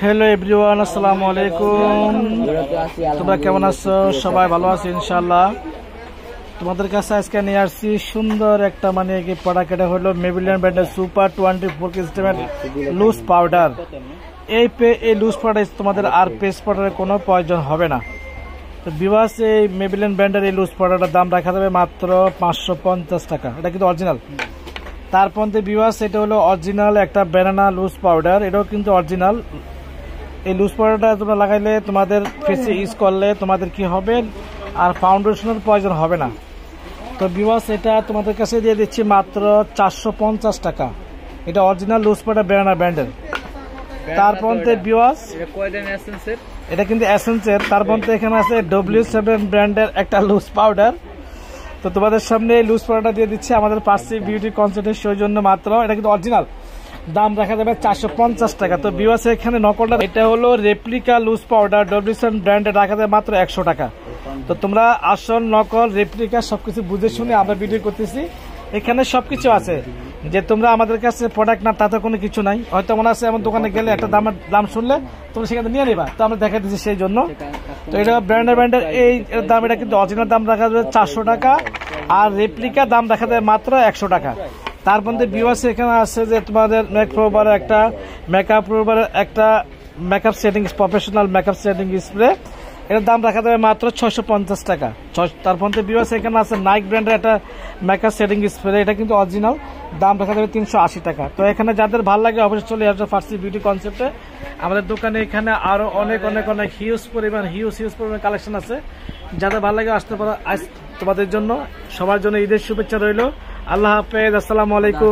Hello everyone, আসসালামু আলাইকুম। তোমরা কেমন আছো? সবাই ভালো আছো ইনশাআল্লাহ। তোমাদের কাছে আজকে নিয়ে আসছি সুন্দর একটা মানে কি প্রোডাক্ট। এটা হলো মেবিলিয়ান ব্র্যান্ডের সুপার 24 সিস্টেমের লুজ পাউডার। এই লুজ পাউডার তোমাদের আর পেস্ট পাউডারের কোনো প্রয়োজন হবে না। তো ভিউয়ার্স, এই মেবিলিয়ান ব্র্যান্ডের এই লুজ পাউডারটার দাম রাখা যাবে মাত্র 550 টাকা। এটা কিন্তু অরিজিনাল। তারপর ভিউয়ার্স, এটা হলো অরিজিনাল একটা ব্যানানা লুজ পাউডার। এটাও কিন্তু অরিজিনাল। এই লুজ পাউডারটা তোমরা লাগাইলে তোমাদের ফেসে ইউজ করলে তোমাদের কি হবে, আর ফাউন্ডেশনের প্রয়োজন হবে না। তো ভিউয়ার্স, এটা তোমাদের কাছে দিয়ে দিচ্ছি মাত্র 450 টাকা। এটা অরিজিনাল লুজ পাউডার ব্যানানা ব্র্যান্ডের। তারপর ভিউয়ার্স, এটা কিন্তু এসেন্সের। তারপর এখানে আছে W7 ব্র্যান্ডের একটা লুজ পাউডার। তো তোমাদের সামনে লুজ পাউডারটা দিয়ে দিচ্ছি আমাদের পার্সি বিউটি কনসেপ্টের সৌজন্য মাত্র। এটা কিন্তু অরিজিনাল, দাম রাখা যাবে 450 টাকা। তো ভিউয়ার্স, এখানে নকলটা, এটা হলো রেপ্লিকা লুজ পাউডার W7 ব্র্যান্ডে রাখা যাবে মাত্র 100 টাকা। তো তোমরা আসল নকল রেপ্লিকা সবকিছু বুঝে শুনে আমরা ভিডিও করতেছি। এখানে সবকিছু আছে, যে তোমরা আমাদের কাছে প্রোডাক্ট না তাতে কোনো কিছু নাই। হয়তো মনে আছে এমন দোকানে গেলে একটা দাম শুনলে তোমরা সেখানে নিয়ে নেবা, তো আমরা দেখা দিচ্ছি সেই জন্য। তো এটা ব্র্যান্ডের এই দাম, এটা কিন্তু অরিজিনাল দাম রাখা যাবে 400 টাকা, আর রেপ্লিকা দাম রাখা যাবে মাত্র 100 টাকা। তার মধ্যে ভিউয়ার্স, এখানে আছে যে তোমাদের মেকওভারের একটা makeup setting, professional makeup setting spray. এটার দাম রাখা যাবে মাত্র 650 টাকা। তারপর ভিউয়ার্স, এখানে আছে নাইক ব্র্যান্ডের একটা মেকআপ সেটিং স্প্রে। এটা কিন্তু অরিজিনাল, দাম রাখা যাবে 380 টাকা। তো এখানে যাদের ভালো লাগে অবশ্যই চলে আসবে ফার্সি বিউটি কনসেপ্টে আমাদের দোকানে। এখানে আরো অনেক হিউজ পরিমাণ কালেকশন আছে। যাদের ভালো লাগে আসতে পারো। আজ তোমাদের জন্য, সবার জন্য ঈদের শুভেচ্ছা রইল। আল্লাহ হাফেজ, আসসালামু আলাইকুম।